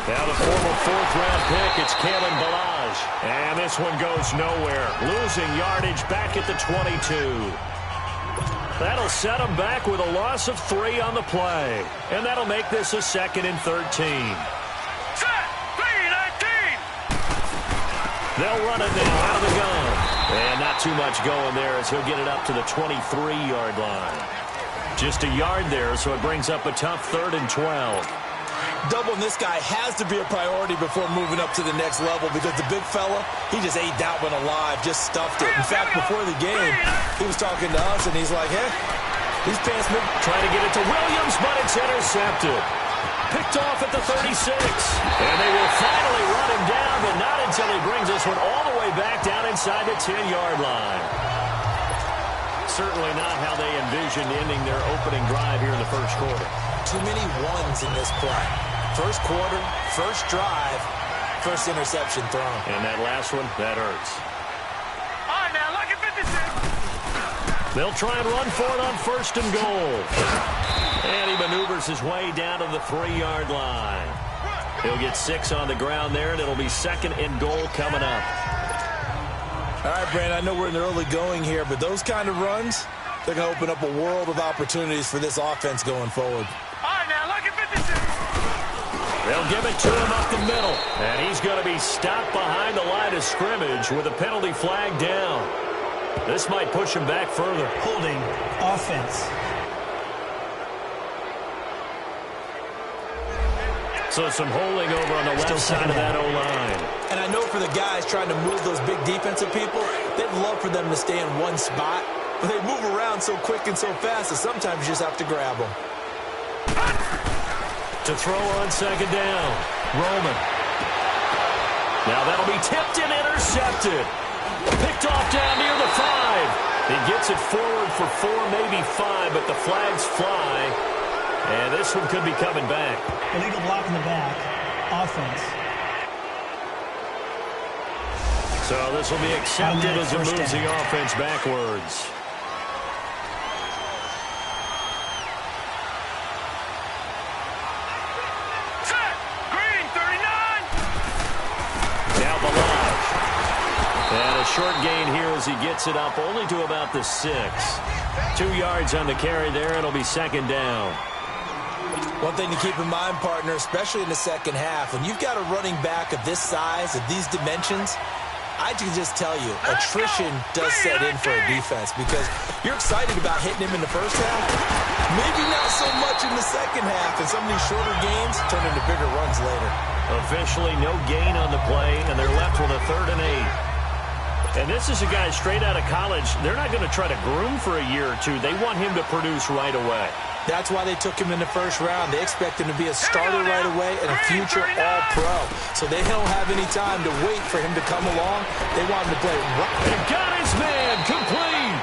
Now the former fourth-round pick, it's Kalen Balaj. And this one goes nowhere. Losing yardage back at the 22. That'll set them back with a loss of 3 on the play. And that'll make this a 2nd and 13. Set, 3-19. They'll run it now out of the gun. And not too much going there as he'll get it up to the 23-yard line. Just a yard there, so it brings up a tough 3rd and 12. Doubling this guy has to be a priority before moving up to the next level because the big fella, he just ate that one alive, just stuffed it. In fact, before the game, he was talking to us, and he's like, hey, these pants move. Trying to get it to Williams, but it's intercepted. Picked off at the 36. And they will finally run him down, but not until he brings this one all the way back down inside the 10-yard line. Certainly not how they envisioned ending their opening drive here in the first quarter. Too many ones in this play. First quarter, first drive, first interception thrown. And that last one, that hurts. All right, now look at 56. They'll try and run for it on 1st and goal. And he maneuvers his way down to the 3-yard line. He'll get 6 on the ground there, and it'll be 2nd and goal coming up. All right, Brandon, I know we're in the early going here, but those kind of runs, they're going to open up a world of opportunities for this offense going forward. All right, now look at 56. They'll give it to him up the middle. And he's going to be stopped behind the line of scrimmage with a penalty flag down. This might push him back further. Holding offense. So some holding over on the left side of that O-line. And I know for the guys trying to move those big defensive people, they'd love for them to stay in one spot. But they move around so quick and so fast that sometimes you just have to grab them. To throw on 2nd down. Roman. Now that'll be tipped and intercepted. Picked off down near the 5. He gets it forward for 4, maybe 5, but the flags fly. And this one could be coming back. Illegal block in the back. Offense. So this will be accepted as it moves the offense backwards. Set, green, 39. Now Balaj. And a short gain here as he gets it up only to about the 6. 2 yards on the carry there. It'll be 2nd down. One thing to keep in mind, partner, especially in the second half, when you've got a running back of this size, of these dimensions, I can just tell you, attrition does set in for a defense because you're excited about hitting him in the first half. Maybe not so much in the second half, and some of these shorter gains turn into bigger runs later. Officially no gain on the play, and they're left with a 3rd and 8. And this is a guy straight out of college. They're not going to try to groom for a year or two. They want him to produce right away. That's why they took him in the first round. They expect him to be a starter right away and a future All-Pro. So they don't have any time to wait for him to come along. They want him to play right. And got his man complete.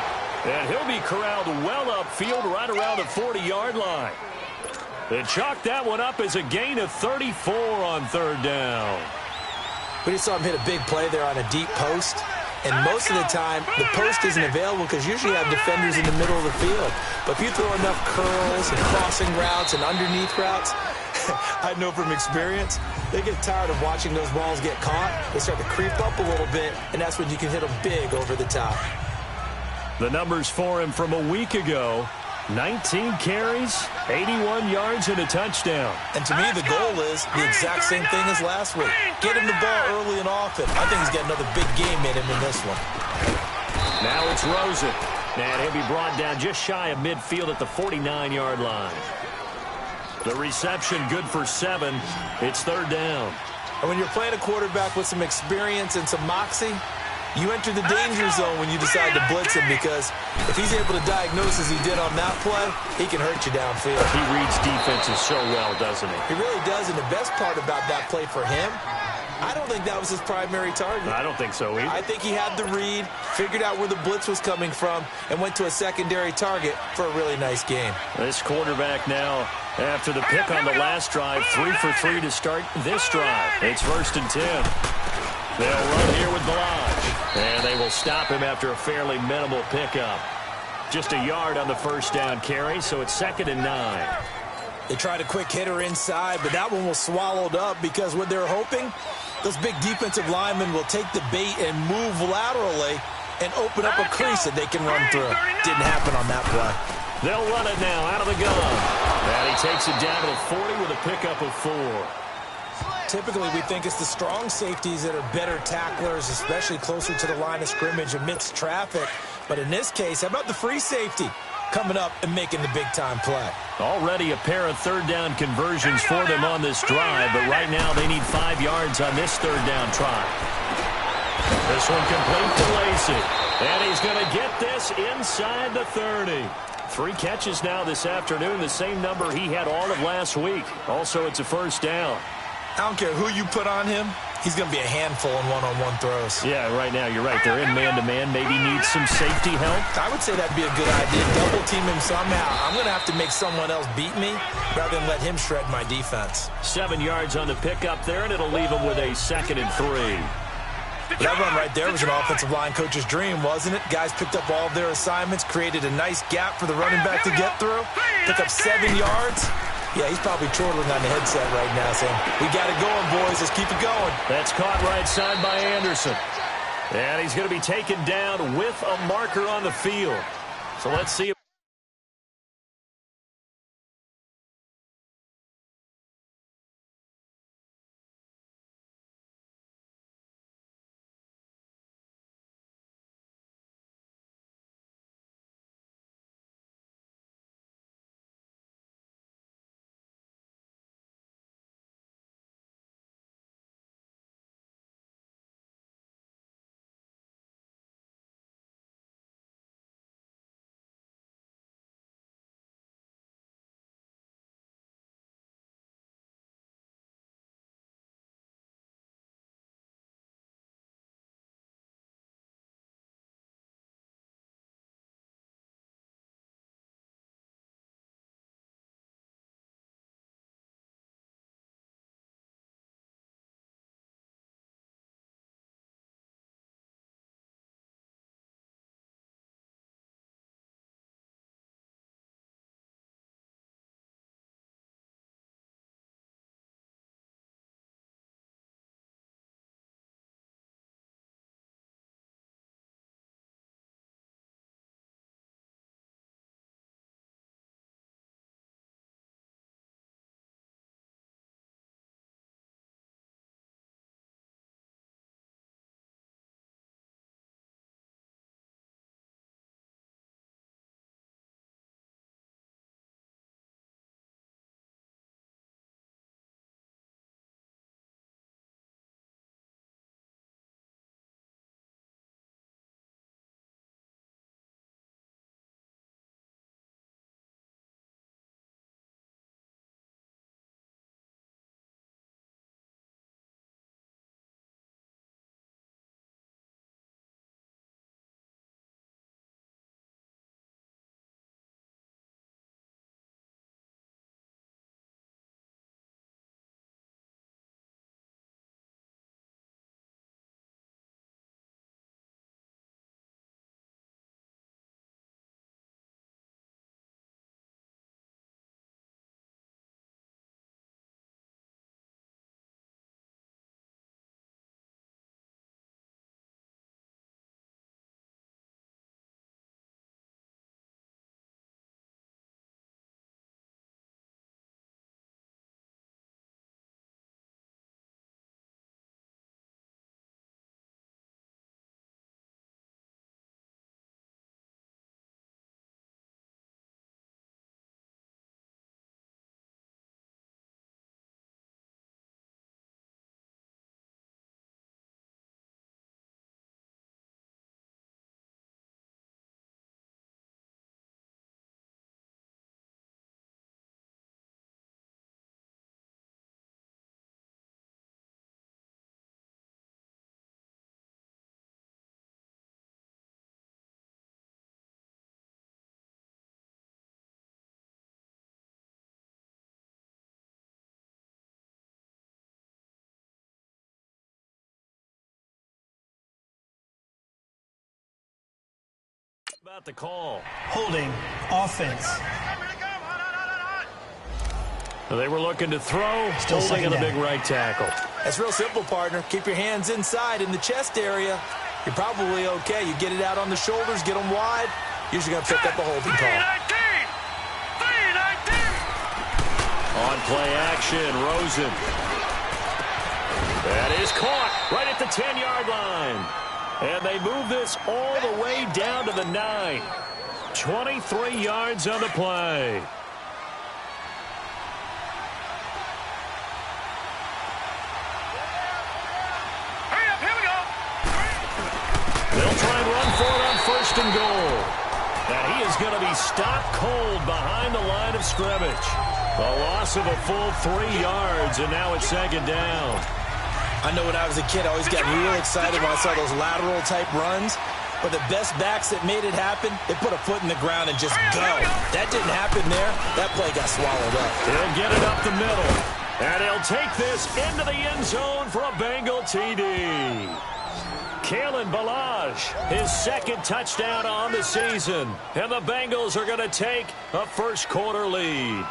And he'll be corralled well upfield right around the 40-yard line. They chalked that one up as a gain of 34 on 3rd down. We just saw him hit a big play there on a deep post. And most of the time, the post isn't available because usually you have defenders in the middle of the field. But if you throw enough curls and crossing routes and underneath routes, I know from experience, they get tired of watching those balls get caught. They start to creep up a little bit, and that's when you can hit them big over the top. The numbers for him from a week ago: 19 carries, 81 yards, and a touchdown. And to me, the goal is the exact same thing as last week. Get him the ball early and often. I think he's got another big game in him in this one. Now it's Rosen. And he'll be brought down just shy of midfield at the 49-yard line. The reception good for 7. It's 3rd down. And when you're playing a quarterback with some experience and some moxie, you enter the danger zone when you decide to blitz him because if he's able to diagnose as he did on that play, he can hurt you downfield. He reads defenses so well, doesn't he? He really does, and the best part about that play for him, I don't think that was his primary target. I don't think so either. I think he had the read, figured out where the blitz was coming from, and went to a secondary target for a really nice game. This quarterback now, after the pick on the last drive, 3 for 3 to start this drive. It's 1st and 10. They'll run here with Balaj. And they will stop him after a fairly minimal pickup. Just a yard on the 1st down carry, so it's 2nd and 9. They tried a quick hitter inside, but that one was swallowed up because what they're hoping, those big defensive linemen will take the bait and move laterally and open up a crease that they can run through. Didn't happen on that play. They'll run it now out of the gun. And he takes it down to the 40 with a pickup of 4. Typically, we think it's the strong safeties that are better tacklers, especially closer to the line of scrimmage amidst traffic. But in this case, how about the free safety coming up and making the big-time play? Already a pair of third-down conversions for them on this drive, but right now they need 5 yards on this third-down try. This one complete to Lacey. And he's going to get this inside the 30. 3 catches now this afternoon, the same number he had all of last week. Also, it's a first down. I don't care who you put on him. He's going to be a handful in one-on-one throws. Yeah, right now, you're right. They're in man-to-man. Maybe needs some safety help. I would say that'd be a good idea. Double team him somehow. I'm going to have to make someone else beat me rather than let him shred my defense. 7 yards on the pickup there, and it'll leave him with a 2nd and 3. That run right there was an offensive line coach's dream, wasn't it? Guys picked up all of their assignments, created a nice gap for the running back to get through, pick up 7 yards. Yeah, he's probably chortling on the headset right now saying, we got it going, boys. Let's keep it going. That's caught right side by Anderson. And he's going to be taken down with a marker on the field. So let's see. About the call. Holding offense. They were looking to throw, Still holding in the second big right tackle. That's real simple, partner. Keep your hands inside in the chest area. You're probably okay. You get it out on the shoulders, get them wide. Usually going to pick up a holding call. 319! On play action, Rosen. That is caught right at the 10-yard line. And they move this all the way down to the 9. 23 yards on the play. Hurry up, here we go! They'll try and run for it on 1st and goal. And he is going to be stopped cold behind the line of scrimmage. A loss of a full 3 yards, and now it's 2nd down. I know when I was a kid, I always got real excited when I saw those lateral-type runs. But the best backs that made it happen, they put a foot in the ground and just go. That didn't happen there. That play got swallowed up. He'll get it up the middle. And he'll take this into the end zone for a Bengal TD. Kalen Ballage, his 2nd touchdown on the season. And the Bengals are going to take a first-quarter lead.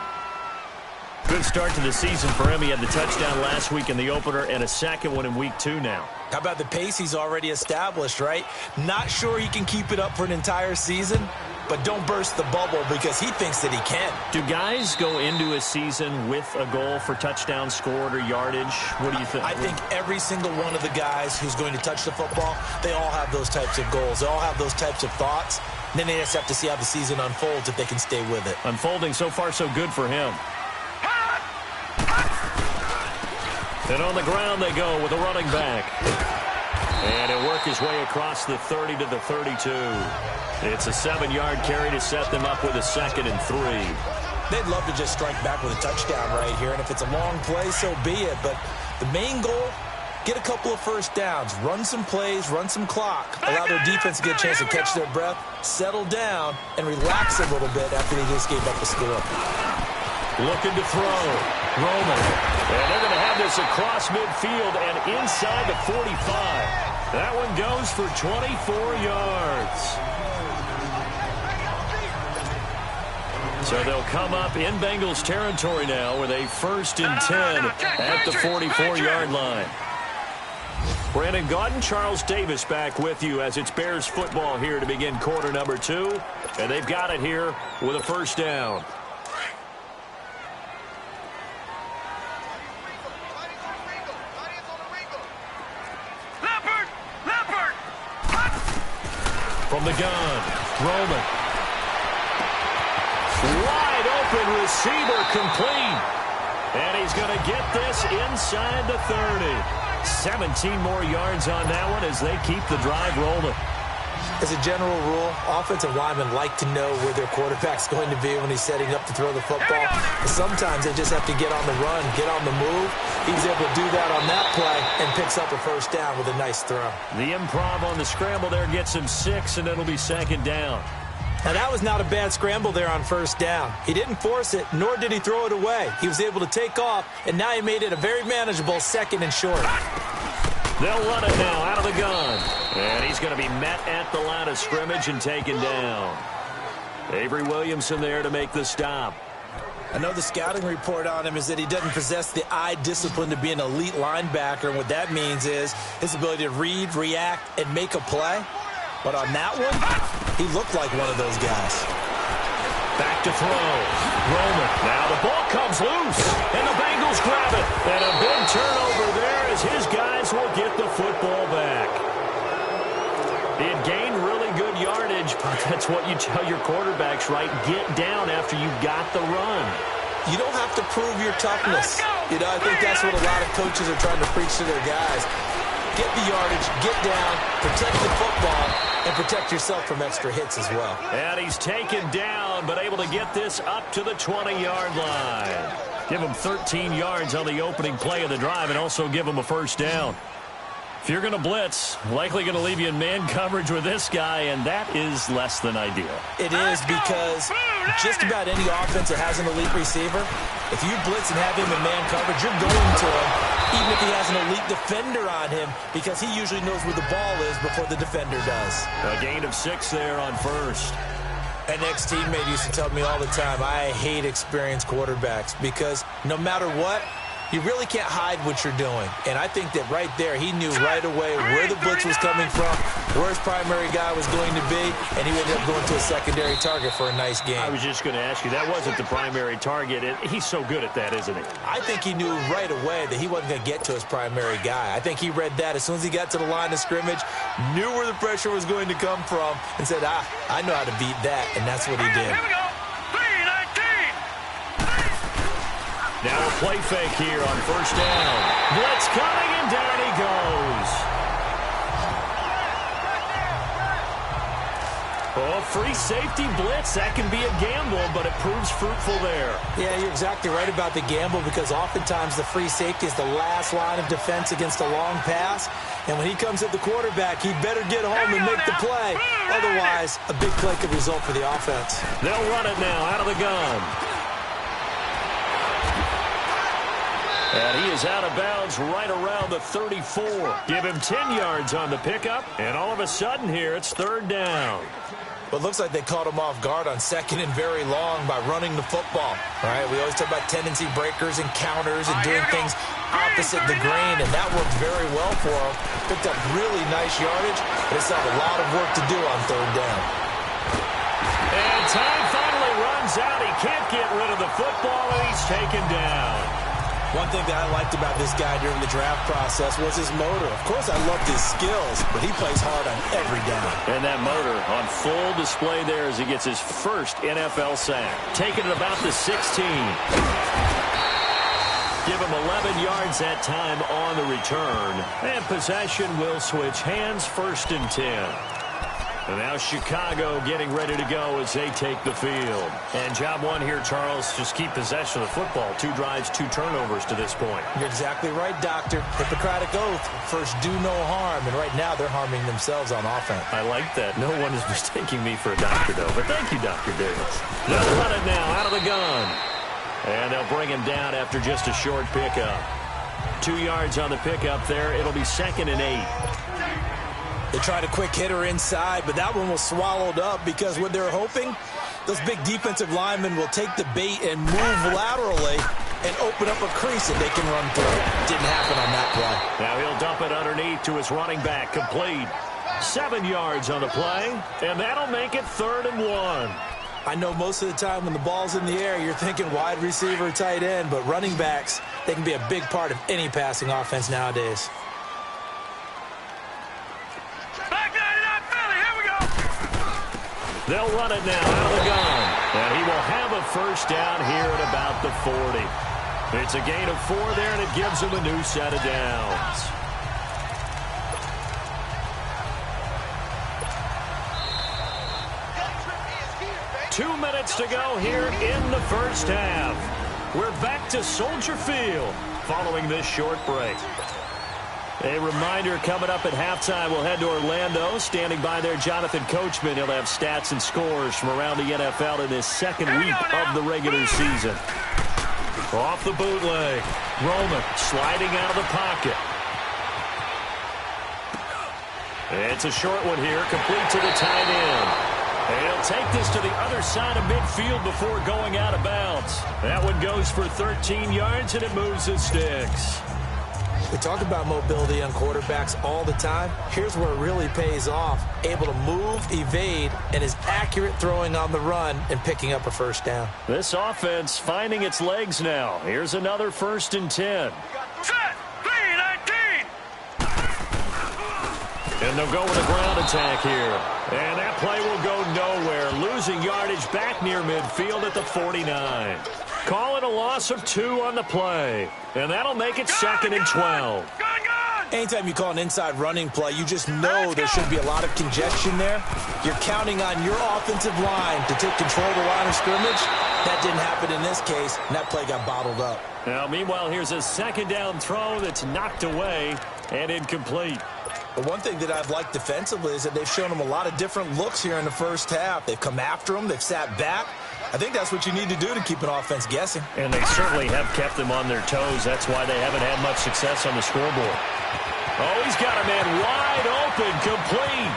Good start to the season for him. He had the touchdown last week in the opener and a 2nd one in week 2 now. How about the pace he's already established, right? Not sure he can keep it up for an entire season, but don't burst the bubble because he thinks that he can. Do guys go into a season with a goal for touchdowns scored or yardage? What do you think? I think every single one of the guys who's going to touch the football, they all have those types of goals. They all have those types of thoughts. And then they just have to see how the season unfolds if they can stay with it. Unfolding so far so good for him. And on the ground they go with a running back. And he'll work his way across the 30 to the 32. It's a 7-yard carry to set them up with a 2nd and 3. They'd love to just strike back with a touchdown right here. And if it's a long play, so be it. But the main goal, get a couple of first downs. Run some plays, run some clock. Allow their defense to get a chance to catch their breath, settle down, and relax a little bit after they just gave up a score. Looking to throw. Roman. And they're going to have this across midfield and inside the 45. That one goes for 24 yards. So they'll come up in Bengals territory now with a 1st and 10 at the 44-yard line. Brandon Gaudin, Charles Davis back with you as it's Bears football here to begin quarter number 2. And they've got it here with a 1st down. From the gun, Roman. Wide open receiver complete. And he's going to get this inside the 30. 17 more yards on that one as they keep the drive rolling. As a general rule, offensive linemen like to know where their quarterback's going to be when he's setting up to throw the football. Sometimes they just have to get on the run, get on the move. He was able to do that on that play and picks up a 1st down with a nice throw. The improv on the scramble there gets him 6, and it'll be 2nd down. Now, that was not a bad scramble there on 1st down. He didn't force it, nor did he throw it away. He was able to take off, and now he made it a very manageable 2nd and short. They'll run it now out of the gun. And he's going to be met at the line of scrimmage and taken down. Avery Williamson there to make the stop. I know the scouting report on him is that he doesn't possess the eye discipline to be an elite linebacker. And what that means is his ability to read, react, and make a play. But on that one, he looked like one of those guys. Back to throw. Roman. Now the ball comes loose. And the Bengals grab it. And a big turnover there as his guys will get the football back. He had gained really good yardage, but that's what you tell your quarterbacks, right? Get down after you got the run. You don't have to prove your toughness. You know, I think that's what a lot of coaches are trying to preach to their guys. Get the yardage, get down, protect the football, and protect yourself from extra hits as well. And he's taken down, but able to get this up to the 20-yard line. Give him 13 yards on the opening play of the drive and also give him a 1st down. If you're going to blitz, likely going to leave you in man coverage with this guy, and that is less than ideal. It is because just about any offense that has an elite receiver, if you blitz and have him in man coverage, you're going to him, even if he has an elite defender on him, because he usually knows where the ball is before the defender does. A gain of 6 there on 1st. An ex-teammate used to tell me all the time, I hate experienced quarterbacks because no matter what, you really can't hide what you're doing. And I think that right there, he knew right away where the blitz was coming from, where his primary guy was going to be, and he ended up going to a secondary target for a nice game. I was just going to ask you, that wasn't the primary target. He's so good at that, isn't he? I think he knew right away that he wasn't going to get to his primary guy. I think he read that as soon as he got to the line of scrimmage, knew where the pressure was going to come from, and said, I know how to beat that, and that's what he did. Here we go. 3-19. Now a play fake here on first down. Blitz coming, and down he goes. Oh, free safety blitz. That can be a gamble, but it proves fruitful there. Yeah, you're exactly right about the gamble because oftentimes the free safety is the last line of defense against a long pass. And when he comes at the quarterback, he better get home and make the play. Otherwise, a big play could result for the offense. They'll run it now out of the gun. And he is out of bounds right around the 34. Give him 10 yards on the pickup, and all of a sudden here it's third down. Well, it looks like they caught him off guard on second and very long by running the football. All right, we always talk about tendency breakers and counters and doing things opposite the grain, and that worked very well for him. Picked up really nice yardage, but it's got a lot of work to do on third down. And time finally runs out. He can't get rid of the football, and he's taken down. One thing that I liked about this guy during the draft process was his motor. Of course, I loved his skills, but he plays hard on every down. And that motor on full display there as he gets his first NFL sack. Taking it about the 16. Give him 11 yards that time on the return. And possession will switch hands, first and 10. And now Chicago getting ready to go as they take the field. And job one here, Charles, just keep possession of the football. 2 drives, 2 turnovers to this point. You're exactly right, Doctor. Hippocratic oath, first do no harm. And right now they're harming themselves on offense. I like that. No one is mistaking me for a doctor, though. But thank you, Dr. Davis. They'll run it now out of the gun. And they'll bring him down after just a short pickup. 2 yards on the pickup there. It'll be second and 8. They tried a quick hitter inside, but that one was swallowed up because what they're hoping, those big defensive linemen will take the bait and move laterally and open up a crease that they can run through. Didn't happen on that play. Now he'll dump it underneath to his running back, complete. 7 yards on the play, and that'll make it 3rd and 1. I know most of the time when the ball's in the air, you're thinking wide receiver, tight end, but running backs, they can be a big part of any passing offense nowadays. They'll run it now out of the gun. And he will have a first down here at about the 40. It's a gain of 4 there, and it gives him a new set of downs. Two minutes to go here in the first half. We're back to Soldier Field following this short break. A reminder coming up at halftime, we'll head to Orlando. Standing by there, Jonathan Coachman. He'll have stats and scores from around the NFL in this second week of the regular season. Off the bootleg. Roman sliding out of the pocket. It's a short one here, complete to the tight end. And he'll take this to the other side of midfield before going out of bounds. That one goes for 13 yards, and it moves the sticks. We talk about mobility on quarterbacks all the time. Here's where it really pays off. Able to move, evade, and is accurate throwing on the run and picking up a first down. This offense finding its legs now. Here's another 1st and 10. Set. 3-19. And they'll go with a ground attack here. And that play will go nowhere. Losing yardage back near midfield at the 49. Call it a loss of 2 on the play. And that'll make it 2nd and 12. Anytime you call an inside running play, you just know there should be a lot of congestion there. You're counting on your offensive line to take control of the line of scrimmage. That didn't happen in this case, and that play got bottled up. Now, meanwhile, here's a second down throw that's knocked away and incomplete. But one thing that I've liked defensively is that they've shown them a lot of different looks here in the first half. They've come after them. They've sat back. I think that's what you need to do to keep an offense guessing. And they certainly have kept them on their toes. That's why they haven't had much success on the scoreboard. Oh, he's got a man wide open, complete.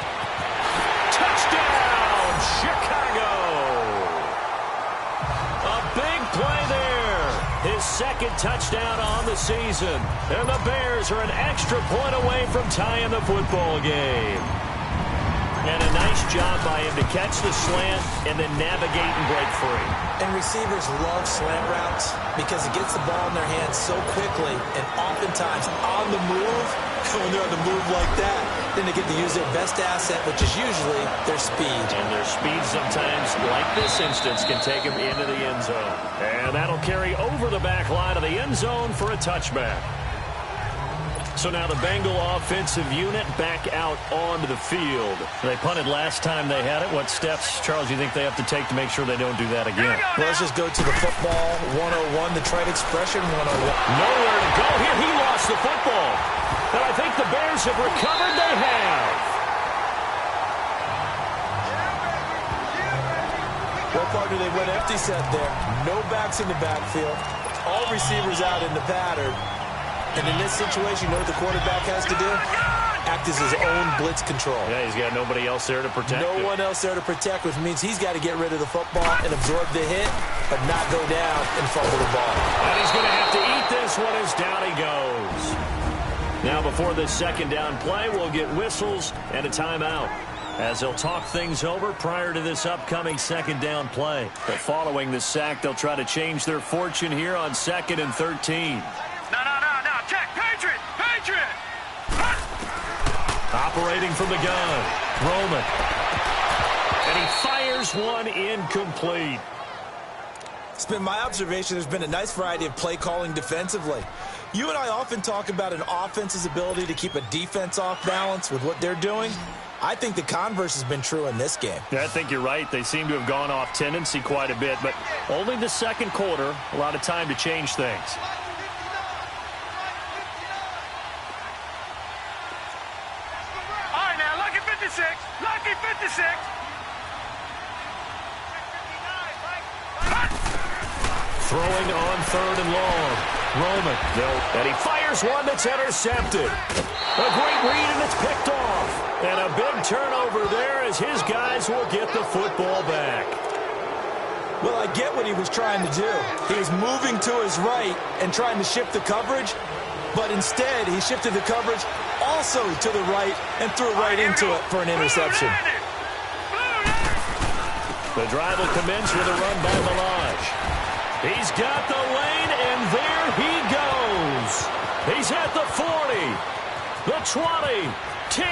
Touchdown, Chicago. second touchdown on the season. And the Bears are an extra point away from tying the football game. And a nice job by him to catch the slant and then navigate and break free. And receivers love slant routes because it gets the ball in their hands so quickly and oftentimes on the move. When they're on the move like that, then they get to use their best asset, which is usually their speed. And their speed sometimes, like this instance, can take them into the end zone. And that'll carry over the back line of the end zone for a touchback. So now the Bengal offensive unit back out onto the field. They punted last time they had it. What steps, Charles, do you think they have to take to make sure they don't do that again? Well, let's just go to the football 101, the trade expression 101. Nowhere to go here. He lost the football. And I think the Bears have recovered. They have. Well, partner, they went empty set there. No backs in the backfield. All receivers out in the pattern. And in this situation, you know what the quarterback has to do? Act as his own blitz control. Yeah, he's got nobody else there to protect him. No one else there to protect, which means he's got to get rid of the football and absorb the hit, but not go down and fumble the ball. And he's going to have to eat this one as down he goes. Now, before this second down play, we'll get whistles and a timeout, as they'll talk things over prior to this upcoming second down play. But following the sack, they'll try to change their fortune here on 2nd and 13. No. Check. Patriot. Operating from the gun, Roman. And he fires one incomplete. It's been my observation there's been a nice variety of play calling defensively. You and I often talk about an offense's ability to keep a defense off balance with what they're doing. I think the converse has been true in this game. Yeah, I think you're right. They seem to have gone off tendency quite a bit, but only the second quarter, a lot of time to change things. All right, now, lucky 56. Lucky 56. Throwing on 3rd and long. Roman. No. And he fires one that's intercepted. A great read, and it's picked off. And a big turnover there as his guys will get the football back. Well, I get what he was trying to do. He was moving to his right and trying to shift the coverage, but instead he shifted the coverage also to the right and threw right into it for an interception. The drive will commence with a run by Malage. He's got the lane, and there he goes. He's at the 40, the 20, 10,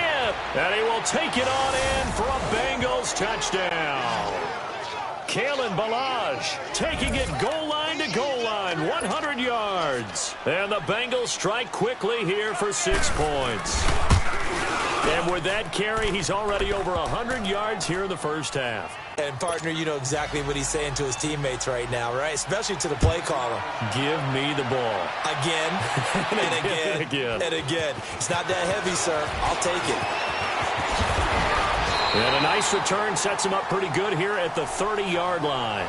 and he will take it on in for a Bengals touchdown. Kalen Ballage taking it goal line to goal line, 100 yards. And the Bengals strike quickly here for 6 points. And with that carry, he's already over 100 yards here in the first half. And, partner, you know exactly what he's saying to his teammates right now, right? Especially to the play caller. Give me the ball. Again, and again, and again. It's not that heavy, sir. I'll take it. And a nice return sets him up pretty good here at the 30-yard line.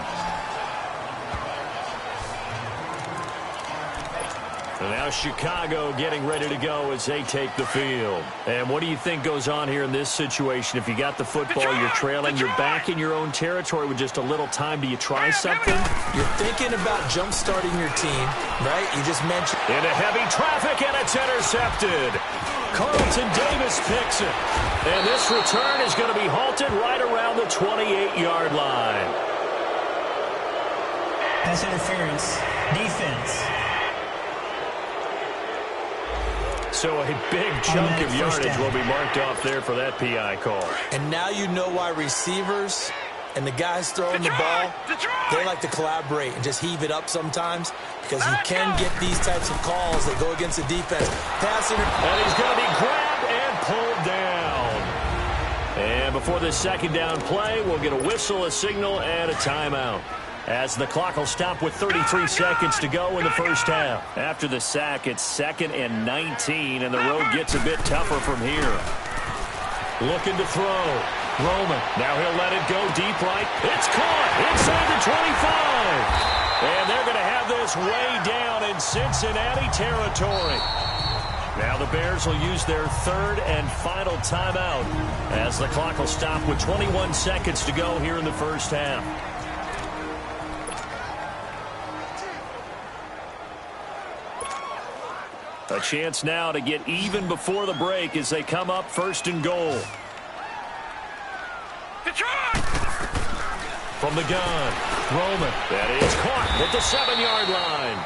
And now Chicago getting ready to go as they take the field. And what do you think goes on here in this situation? If you got the football, you're trailing, you're back in your own territory with just a little time. Do you try something? You're thinking about jump-starting your team, right? You just mentioned. Into heavy traffic, and it's intercepted. Carlton Davis picks it. And this return is going to be halted right around the 28-yard line. Pass interference. Defense. So a big chunk of yardage will be marked off there for that PI call. And now you know why receivers and the guys throwing the ball, they like to collaborate and just heave it up sometimes, because you can get these types of calls that go against the defense. Passing. And he's going to be grabbed and pulled down. And before this second down play, we'll get a whistle, a signal, and a timeout, as the clock will stop with 33 seconds to go in the first half. After the sack, it's 2nd and 19, and the road gets a bit tougher from here. Looking to throw. Roman. Now he'll let it go deep right. It's caught inside the 25. And they're going to have this way down in Cincinnati territory. Now the Bears will use their 3rd and final timeout, as the clock will stop with 21 seconds to go here in the first half. A chance now to get even before the break as they come up 1st and goal. Detroit! From the gun, Roman. That is caught at the 7-yard line.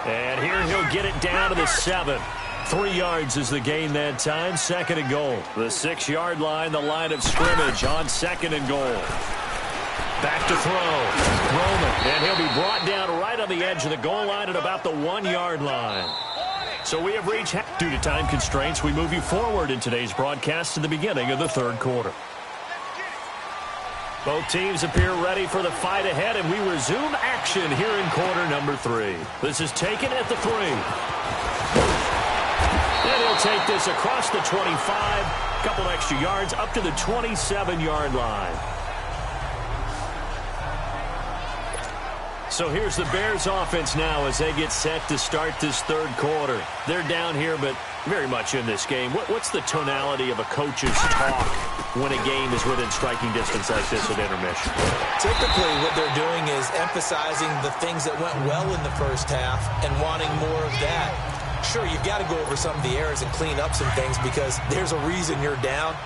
And here he'll get it down to the 7. 3 yards is the gain that time. 2nd and goal. The 6-yard line, the line of scrimmage on 2nd and goal. Back to throw. Roman. And he'll be brought down right on the edge of the goal line at about the 1-yard line. So we have reached, due to time constraints, we move you forward in today's broadcast to the beginning of the 3rd quarter. Both teams appear ready for the fight ahead, and we resume action here in quarter number 3. This is taken at the 3. And he'll take this across the 25, couple extra yards up to the 27-yard line. So here's the Bears offense now as they get set to start this 3rd quarter. They're down here, but very much in this game. What's the tonality of a coach's talk when a game is within striking distance like this at intermission? Typically, what they're doing is emphasizing the things that went well in the first half and wanting more of that. Sure, you've got to go over some of the errors and clean up some things because there's a reason you're down.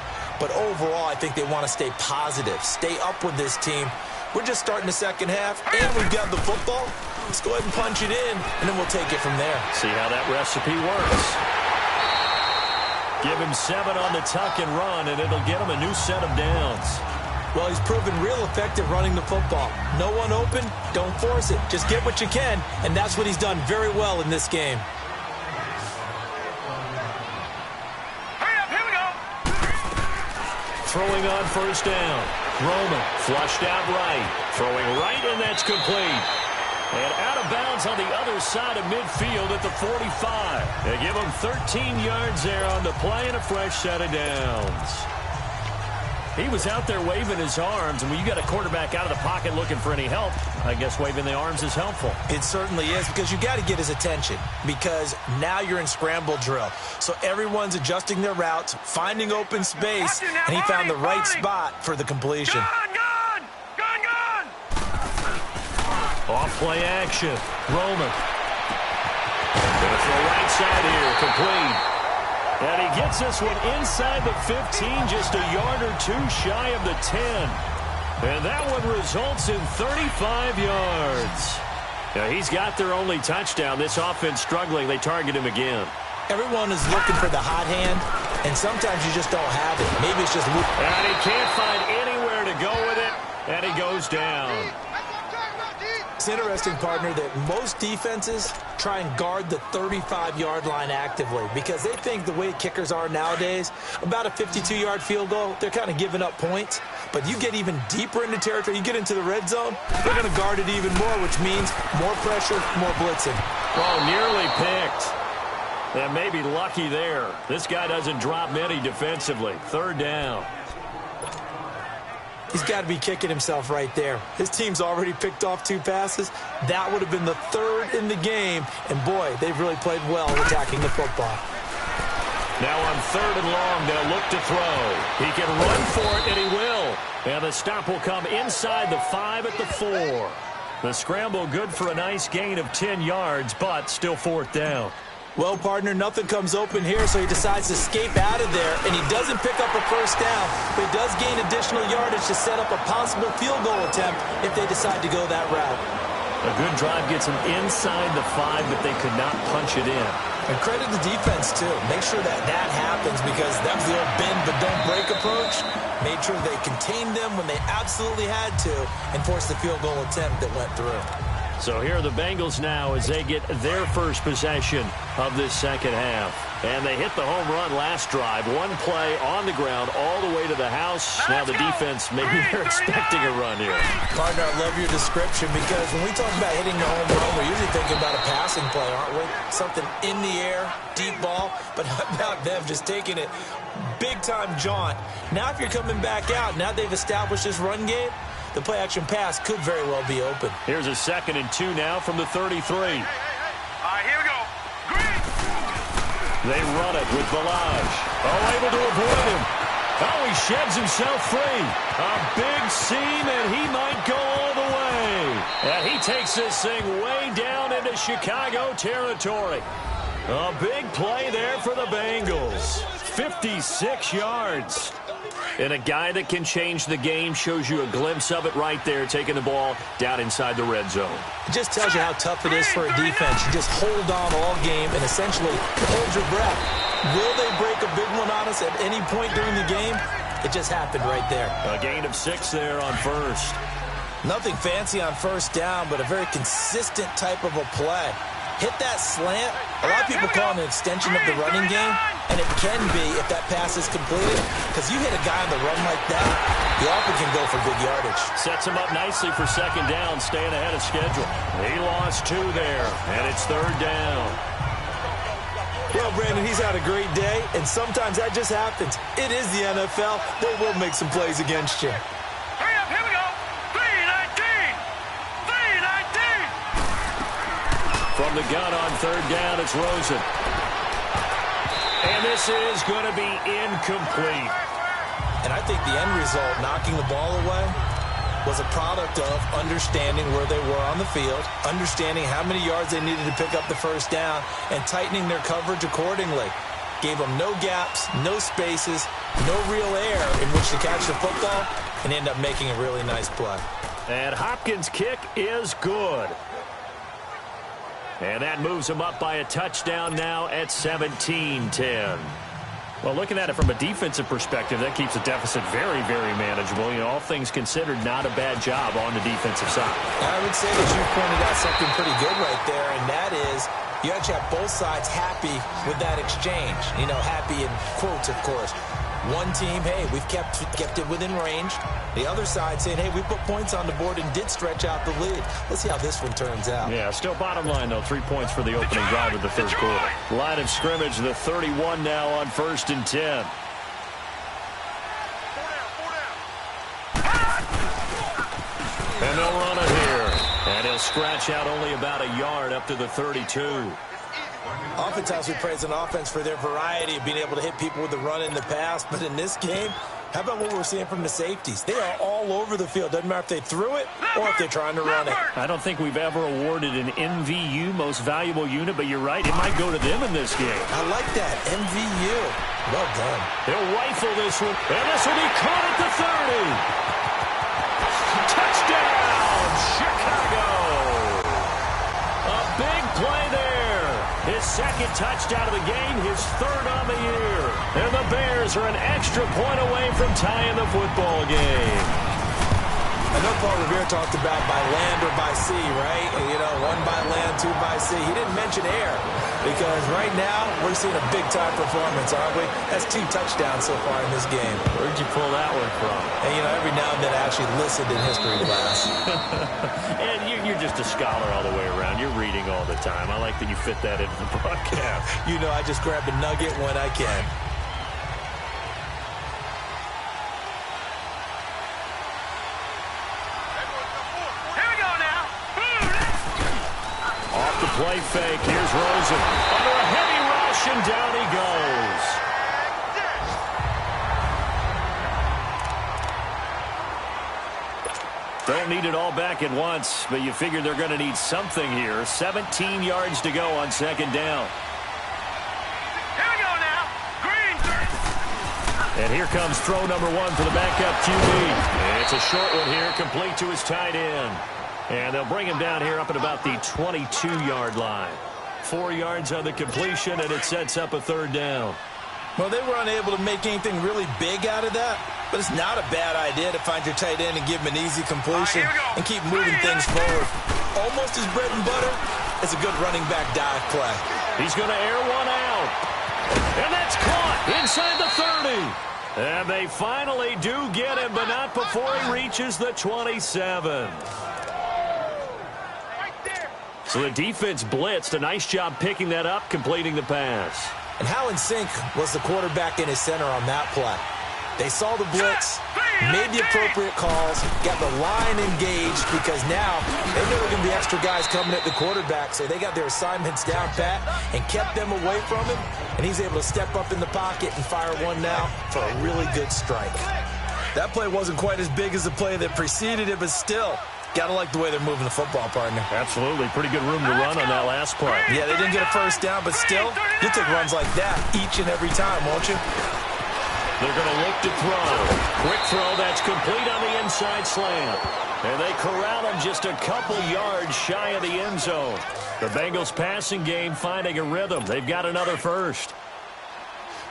But overall, I think they want to stay positive, stay up with this team. We're just starting the 2nd half, and we've got the football. Let's go ahead and punch it in, and then we'll take it from there. See how that recipe works. Give him 7 on the tuck and run, and it'll get him a new set of downs. Well, he's proven real effective running the football. No one open, don't force it. Just get what you can, and that's what he's done very well in this game. Hurry up, here we go. Throwing on 1st down. Roman flushed out right. Throwing right, and that's complete. And out of bounds on the other side of midfield at the 45. They give him 13 yards there on the play and a fresh set of downs. He was out there waving his arms, and when you got a quarterback out of the pocket looking for any help, I guess waving the arms is helpful. It certainly is, because you got to get his attention, because now you're in scramble drill. So everyone's adjusting their routes, finding open space, and he found the right spot for the completion. Gun! Off play action. Roman. Gonna throw right side here, complete. And he gets this one inside the 15, just a yard or 2 shy of the 10. And that one results in 35 yards. Now, he's got their only touchdown. This offense struggling. They target him again. Everyone is looking for the hot hand, and sometimes you just don't have it. Maybe it's just... And he can't find anywhere to go with it, and he goes down. It's interesting, partner, that most defenses try and guard the 35-yard line actively because they think the way kickers are nowadays, about a 52-yard field goal, they're kind of giving up points. But you get even deeper into territory, you get into the red zone, they're going to guard it even more, which means more pressure, more blitzing. Oh, nearly picked. And maybe lucky there. This guy doesn't drop many defensively. 3rd down. He's got to be kicking himself right there. His team's already picked off 2 passes. That would have been the 3rd in the game. And, boy, they've really played well attacking the football. Now on 3rd and long, they'll look to throw. He can run for it, and he will. And the stop will come inside the 5 at the 4. The scramble good for a nice gain of 10 yards, but still 4th down. Well, partner, nothing comes open here, so he decides to escape out of there, and he doesn't pick up a 1st down, but he does gain additional yardage to set up a possible field goal attempt if they decide to go that route. A good drive gets him inside the 5, but they could not punch it in. And credit the defense, too. Make sure that that happens because that was the old bend but don't break approach. Made sure they contained them when they absolutely had to and forced the field goal attempt that went through. So here are the Bengals now as they get their first possession of this 2nd half. And they hit the home run last drive. 1 play on the ground all the way to the house. Now the defense, maybe they're expecting a run here. Partner, I love your description because when we talk about hitting the home run, we're usually thinking about a passing play, aren't we? Something in the air, deep ball. But how about them just taking it big-time jaunt? Now if you're coming back out, now they've established this run game, the play-action pass could very well be open. Here's a 2nd and 2 now from the 33. All right, here we go. Green. They run it with Balaj. Oh, able to avoid him. Oh, he sheds himself free. A big seam, and he might go all the way. And he takes this thing way down into Chicago territory. A big play there for the Bengals. 56 yards. And a guy that can change the game shows you a glimpse of it right there, taking the ball down inside the red zone. It just tells you how tough it is for a defense. You just hold on all game and essentially hold your breath. Will they break a big one on us at any point during the game? It just happened right there. A gain of 6 there on first. Nothing fancy on first down, but a very consistent type of a play. Hit that slant. A lot of people call it an extension of the running game, and it can be if that pass is completed, because you hit a guy on the run like that, you often can go for big yardage. Sets him up nicely for second down, staying ahead of schedule. He lost 2 there, and it's third down. Well, Brandon, he's had a great day, and sometimes that just happens. It is the NFL. They will make some plays against you. Hurry up, here we go. 3-19. 3-19. From the gun on third down, it's Rosen. And this is going to be incomplete. And I think the end result, knocking the ball away, was a product of understanding where they were on the field, understanding how many yards they needed to pick up the first down, and tightening their coverage accordingly. Gave them no gaps, no spaces, no real air in which to catch the football, and end up making a really nice play. And Hopkins' kick is good. And that moves him up by a touchdown now at 17-10. Well, looking at it from a defensive perspective, that keeps the deficit very, very manageable. You know, all things considered, not a bad job on the defensive side. I would say that you pointed out something pretty good right there, and that is you actually have both sides happy with that exchange. You know, happy in quotes, of course. One team, hey, we've kept it within range. The other side saying, hey, we put points on the board and did stretch out the lead. Let's see how this one turns out. Yeah, still bottom line, though. 3 points for the opening drive of the third quarter. Line of scrimmage, the 31 now on 1st and 10. And they'll run it here. And he'll scratch out only about a yard up to the 32. Oftentimes we praise an offense for their variety of being able to hit people with the run in the pass, but in this game, how about what we're seeing from the safeties? They are all over the field. Doesn't matter if they threw it or if they're trying to run it. I don't think we've ever awarded an MVU, most valuable unit, but you're right, it might go to them in this game. I like that, MVU. Well done. They'll rifle this one, and this will be caught at the 30. Touchdown, Chicago! A big play there. His second touchdown of the game, his third on the year. And the Bears are an extra point away from tying the football game. I know Paul Revere talked about by land or by sea, right? You know, 1 by land, 2 by sea. He didn't mention air because right now we're seeing a big-time performance, aren't we? That's 2 touchdowns so far in this game. Where'd you pull that one from? And, you know, every now and then I actually listened in history class. And you're just a scholar all the way around. You're reading all the time. I like that you fit that into the broadcast. You know, I just grab a nugget when I can. Play fake. Here's Rosen. Under a heavy rush, and down he goes. Don't need it all back at once, but you figure they're going to need something here. 17 yards to go on second down. Here we go now. Green. And here comes throw number 1 for the backup QB. It's a short one here, complete to his tight end. And they'll bring him down here up at about the 22-yard line. 4 yards on the completion, and it sets up a third down. Well, they were unable to make anything really big out of that, but it's not a bad idea to find your tight end and give him an easy completion and keep moving things forward. Almost his bread and butter is a good running back dive play. He's going to air one out. And that's caught inside the 30. And they finally do get him, but not before he reaches the 27. So the defense blitzed. A nice job picking that up, completing the pass. And how in sync was the quarterback in his center on that play? They saw the blitz, made the appropriate calls, got the line engaged because now they knew there were going to be extra guys coming at the quarterback, so they got their assignments down pat and kept them away from him, and he's able to step up in the pocket and fire one now for a really good strike. That play wasn't quite as big as the play that preceded it, but still, Gotta like the way they're moving the football, partner. Absolutely. Pretty good room to run on that last play. Yeah, they didn't get a first down, but still, you'll take runs like that each and every time, won't you? They're going to look to throw. Quick throw, that's complete on the inside slant. And they corral him just a couple yards shy of the end zone. The Bengals passing game finding a rhythm. They've got another first.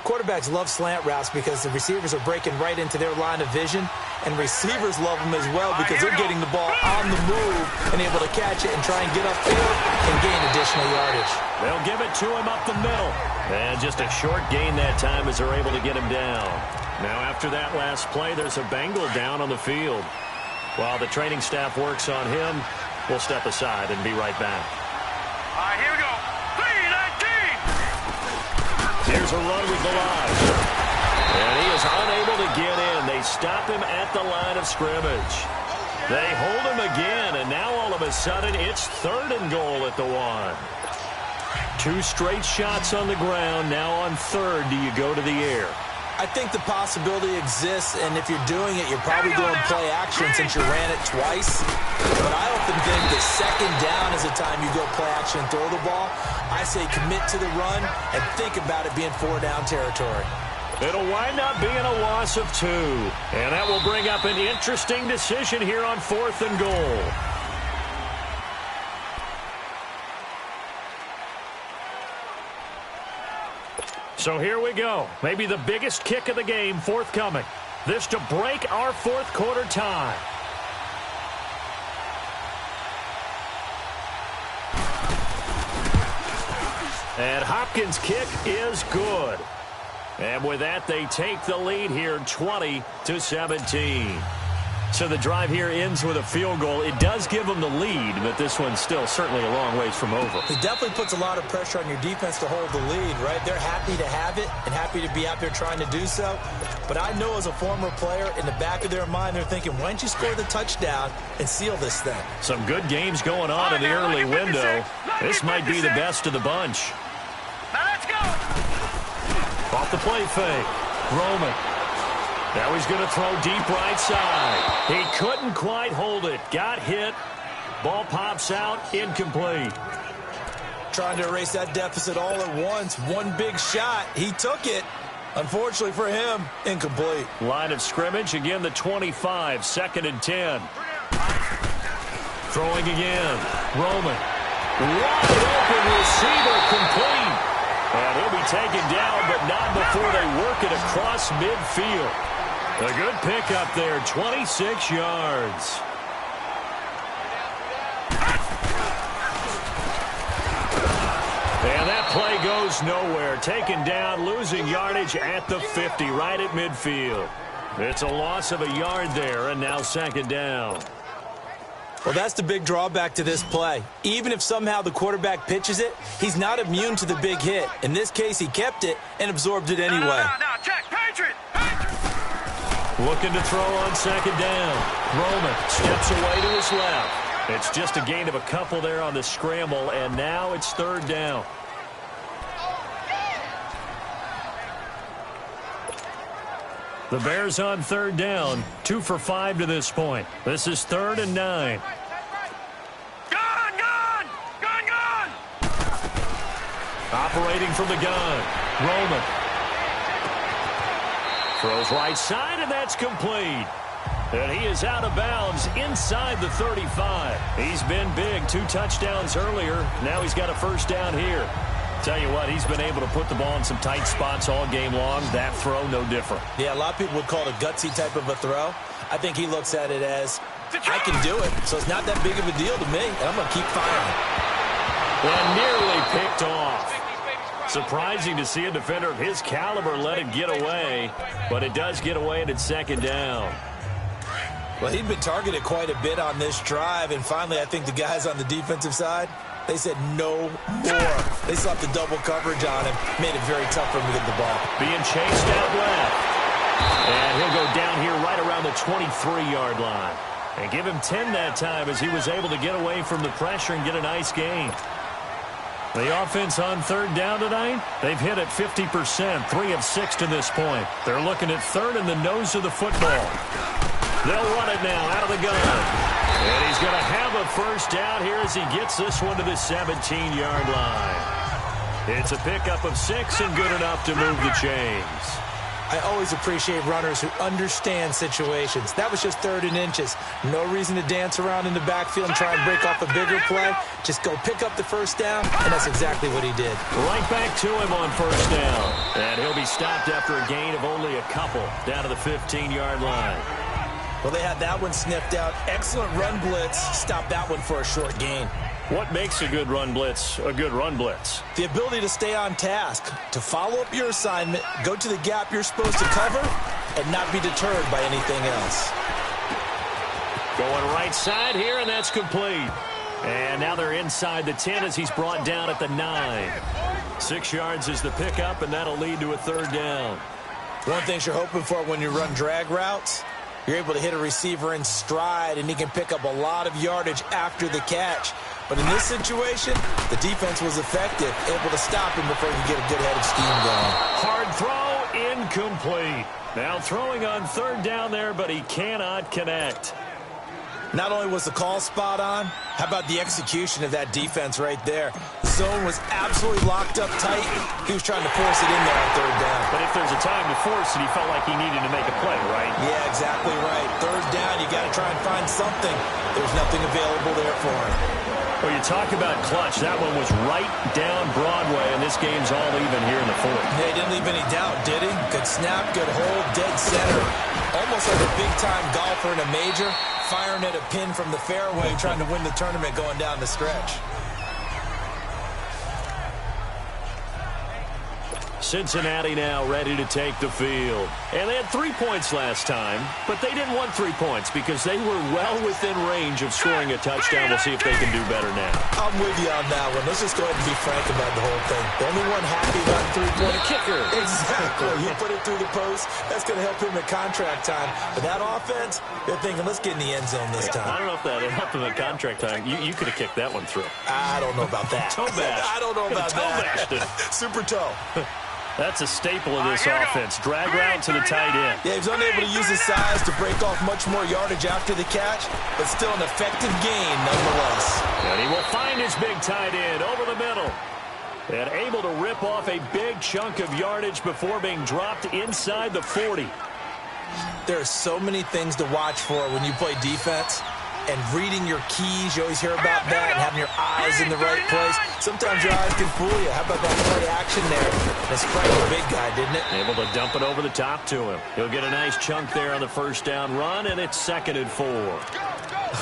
Quarterbacks love slant routes because the receivers are breaking right into their line of vision, and receivers love them as well because they're getting the ball on the move and able to catch it and try and get upfield and gain additional yardage. They'll give it to him up the middle. And just a short gain that time as they're able to get him down. Now after that last play, there's a Bengal down on the field. While the training staff works on him, we'll step aside and be right back. All right, here we go. 3-19. Here's a run with Balaj. And he is unable to get in. They stop him at the line of scrimmage. They hold him again, and now all of a sudden it's 3rd and goal at the 1. 2 straight shots on the ground. Now on 3rd, do you go to the air? I think the possibility exists, and if you're doing it, you're probably doing play action since you ran it twice. But I often think that 2nd down is the time you go play action and throw the ball. I say commit to the run and think about it being 4-down territory. It'll wind up being a loss of 2. And that will bring up an interesting decision here on 4th and goal. So here we go. Maybe the biggest kick of the game forthcoming. This to break our 4th quarter tie. And Hopkins' kick is good. And with that, they take the lead here 20-17. So the drive here ends with a field goal. It does give them the lead, but this one's still certainly a long ways from over. It definitely puts a lot of pressure on your defense to hold the lead, right? They're happy to have it and happy to be out there trying to do so. But I know as a former player, in the back of their mind, they're thinking, why don't you score the touchdown and seal this thing? Some good games going on in the early window. This might be the best of the bunch. Now let's go. Off the play fake. Roman. Now he's going to throw deep right side. He couldn't quite hold it. Got hit. Ball pops out. Incomplete. Trying to erase that deficit all at once. One big shot. He took it. Unfortunately for him, incomplete. Line of scrimmage. Again, the 25. 2nd and 10. Throwing again. Roman. Wide open receiver complete. And he'll be taken down, but not before they work it across midfield. A good pickup there, 26 yards. And that play goes nowhere. Taken down, losing yardage at the 50, right at midfield. It's a loss of a yard there, and now 2nd down. Well, that's the big drawback to this play. Even if somehow the quarterback pitches it, he's not immune to the big hit. In this case, he kept it and absorbed it anyway. No, check. Patriot. Looking to throw on 2nd down. Roman steps away to his left. It's just a gain of a couple there on the scramble, and now it's 3rd down. The Bears on 3rd down, 2 for 5 to this point. This is 3rd and 9. Gun! Operating from the gun. Roman. Throws right side, and that's complete. And he is out of bounds inside the 35. He's been big. 2 touchdowns earlier. Now he's got a 1st down here. Tell you what, he's been able to put the ball in some tight spots all game long. That throw, no different. Yeah, a lot of people would call it a gutsy type of a throw. I think he looks at it as, I can do it, so it's not that big of a deal to me, and I'm going to keep firing. And nearly picked off. Surprising to see a defender of his caliber let it get away, but it does get away and it's 2nd down. Well, he'd been targeted quite a bit on this drive, and finally I think the guys on the defensive side, they said no more. They slapped the double coverage on him, made it very tough for him to get the ball. Being chased out left. And he'll go down here right around the 23-yard line. And give him 10 that time as he was able to get away from the pressure and get a nice gain. The offense on 3rd down tonight, they've hit it 50%, 3 of 6 to this point. They're looking at 3rd in the nose of the football. They'll run it now out of the gun. And he's going to have a first down here as he gets this one to the 17-yard line. It's a pickup of 6 and good enough to move the chains. I always appreciate runners who understand situations. That was just 3rd and inches. No reason to dance around in the backfield and try and break off a bigger play. Just go pick up the first down, and that's exactly what he did. Right back to him on first down. And he'll be stopped after a gain of only a couple down to the 15-yard line. Well, they had that one sniffed out. Excellent run blitz. Stopped that one for a short gain. What makes a good run blitz a good run blitz? The ability to stay on task, to follow up your assignment, go to the gap you're supposed to cover, and not be deterred by anything else. Going right side here, and that's complete. And now they're inside the 10 as he's brought down at the 9. 6 yards is the pickup, and that'll lead to a 3rd down. One thing you're hoping for when you run drag routes, you're able to hit a receiver in stride, and he can pick up a lot of yardage after the catch. But in this situation, the defense was effective, able to stop him before he could get a good head of steam going. Hard throw, incomplete. Now throwing on 3rd down there, but he cannot connect. Not only was the call spot on, how about the execution of that defense right there? The zone was absolutely locked up tight. He was trying to force it in there on 3rd down. But if there's a time to force it, he felt like he needed to make a play, right? Yeah, exactly right. 3rd down, you got to try and find something. There's nothing available there for him. Well, you talk about clutch. That one was right down Broadway, and this game's all even here in the 4th. He didn't leave any doubt, did he? Good snap, good hold, dead center. Almost like a big-time golfer in a major, firing at a pin from the fairway, trying to win the tournament going down the stretch. Cincinnati now ready to take the field. And they had 3 points last time, but they didn't want 3 points because they were well within range of scoring a touchdown. We'll see if they can do better now. I'm with you on that one. Let's just go ahead and be frank about the whole thing. The only one happy about the 3-point kicker. Exactly. You put it through the post. That's going to help him at contract time. But that offense, they're thinking, let's get in the end zone this time. I don't know if that helped him at contract time. You could have kicked that one through. I don't know about that. Toe bash. I don't know about that. Super toe. That's a staple of this offense. Drag route to the tight end. Yeah, he was unable to use his size to break off much more yardage after the catch, but still an effective gain nonetheless. And he will find his big tight end over the middle. And able to rip off a big chunk of yardage before being dropped inside the 40. There are so many things to watch for when you play defense. And reading your keys, you always hear about that, and having your eyes in the right place. Sometimes your eyes can fool you. How about that play action there? And it sprang the big guy, didn't it? Able to dump it over the top to him. He'll get a nice chunk there on the 1st down run, and it's 2nd and 4.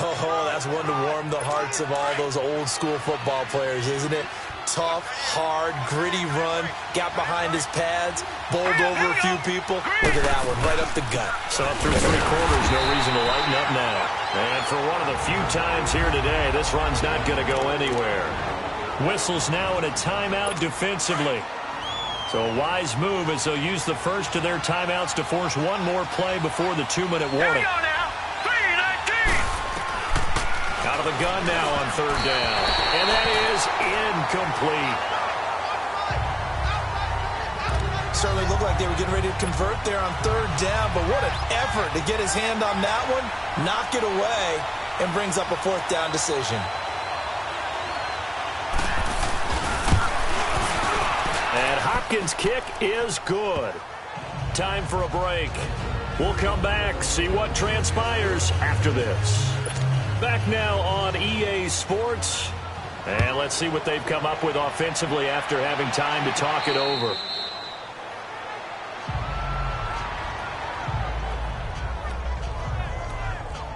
Oh, that's one to warm the hearts of all those old school football players, isn't it? Tough, hard, gritty run, got behind his pads, bowled over a few people. Look at that one, right up the gut. So up through 3 quarters, no reason to lighten up now. And for one of the few times here today, this run's not going to go anywhere. Whistles now in a timeout defensively. So a wise move as they'll use the first of their timeouts to force one more play before the 2-minute warning. Out of the gun now on 3rd down. And that is incomplete. Certainly looked like they were getting ready to convert there on 3rd down, but what an effort to get his hand on that one, knock it away, and brings up a 4th down decision. And Hopkins' kick is good. Time for a break. We'll come back, see what transpires after this. Back now on EA Sports. And let's see what they've come up with offensively after having time to talk it over.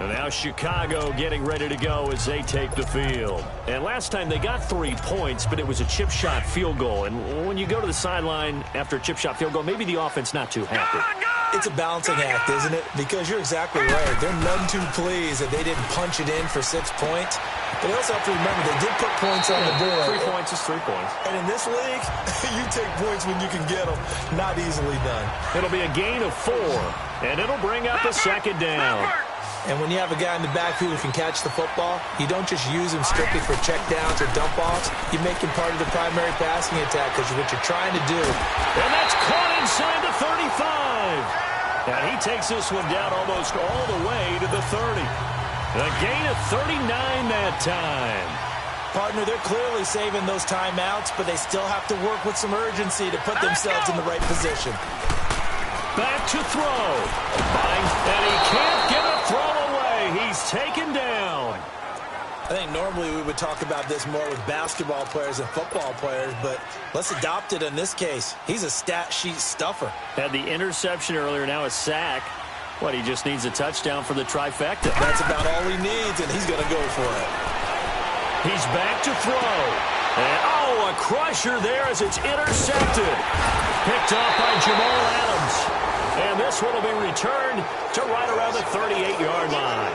And now Chicago getting ready to go as they take the field. And last time they got 3 points, but it was a chip shot field goal. And when you go to the sideline after a chip shot field goal, maybe the offense not too happy. It's a balancing act, isn't it? Because you're exactly right. They're none too pleased that they didn't punch it in for 6 points. But they also have to remember they did put points on the board. 3 points is 3 points. And in this league, you take points when you can get them. Not easily done. It'll be a gain of 4, and it'll bring up a 2nd down. And when you have a guy in the backfield who can catch the football, you don't just use him strictly for checkdowns or dump-offs. You make him part of the primary passing attack because what you're trying to do. And that's caught inside the 35. And he takes this one down almost all the way to the 30. A gain of 39 that time. Partner, they're clearly saving those timeouts, but they still have to work with some urgency to put themselves in the right position. Back to throw. And he can't get a throw away. He's taken down. I think normally we would talk about this more with basketball players and football players, but let's adopt it in this case. He's a stat sheet stuffer. Had the interception earlier, now a sack. What, he just needs a touchdown for the trifecta. That's about all he needs, and he's going to go for it. He's back to throw. And, a crusher there as it's intercepted. Picked off by Jamal Adams. And this one will be returned to right around the 38-yard line.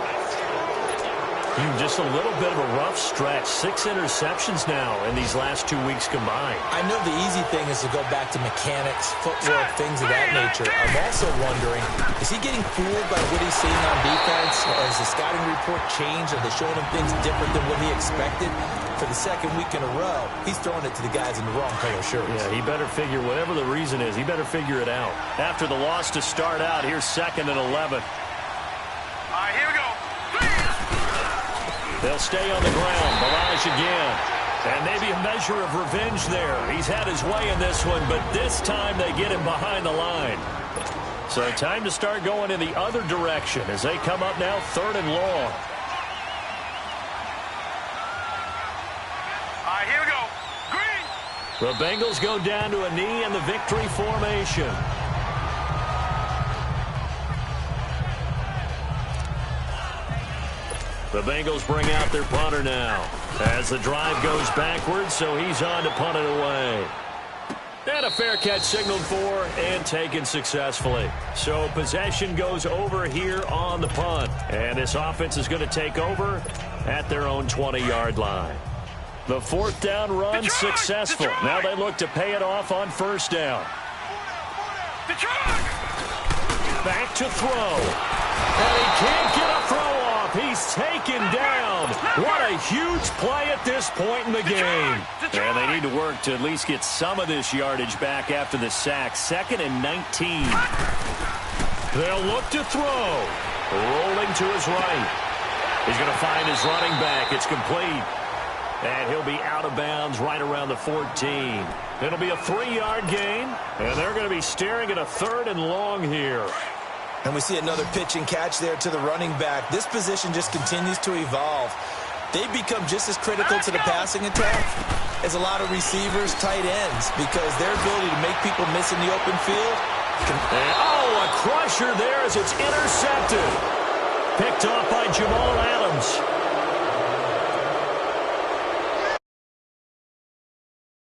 Just a little bit of a rough stretch. 6 interceptions now in these last 2 weeks combined. I know the easy thing is to go back to mechanics, footwork, things of that nature. I'm also wondering, is he getting fooled by what he's seeing on defense? Has the scouting report changed? Are they showing him things different than what he expected? For the second week in a row, he's throwing it to the guys in the wrong color shirts. Yeah, he better figure, whatever the reason is, he better figure it out. After the loss to start out, here's 2nd and 11. All right, here we go. They'll stay on the ground. Barrage again. And maybe a measure of revenge there. He's had his way in this one, but this time they get him behind the line. So time to start going in the other direction as they come up now 3rd and long. All right, here we go. Green. The Bengals go down to a knee in the victory formation. The Bengals bring out their punter now as the drive goes backwards, so he's on to punt it away. And a fair catch signaled for and taken successfully. So possession goes over here on the punt. And this offense is going to take over at their own 20-yard line. The 4th down run successful. Now they look to pay it off on 1st down. Back to throw. And he can't get a throw off. He's taken down. What a huge play at this point in the game. And they need to work to at least get some of this yardage back after the sack. 2nd and 19. They'll look to throw. Rolling to his right. He's going to find his running back. It's complete. And he'll be out of bounds right around the 14. It'll be a 3-yard gain. And they're going to be staring at a 3rd and long here. And we see another pitch and catch there to the running back. This position just continues to evolve. They become just as critical to the passing attack as a lot of receivers, tight ends, because their ability to make people miss in the open field. A crusher there as it's intercepted. Picked off by Jamal Adams.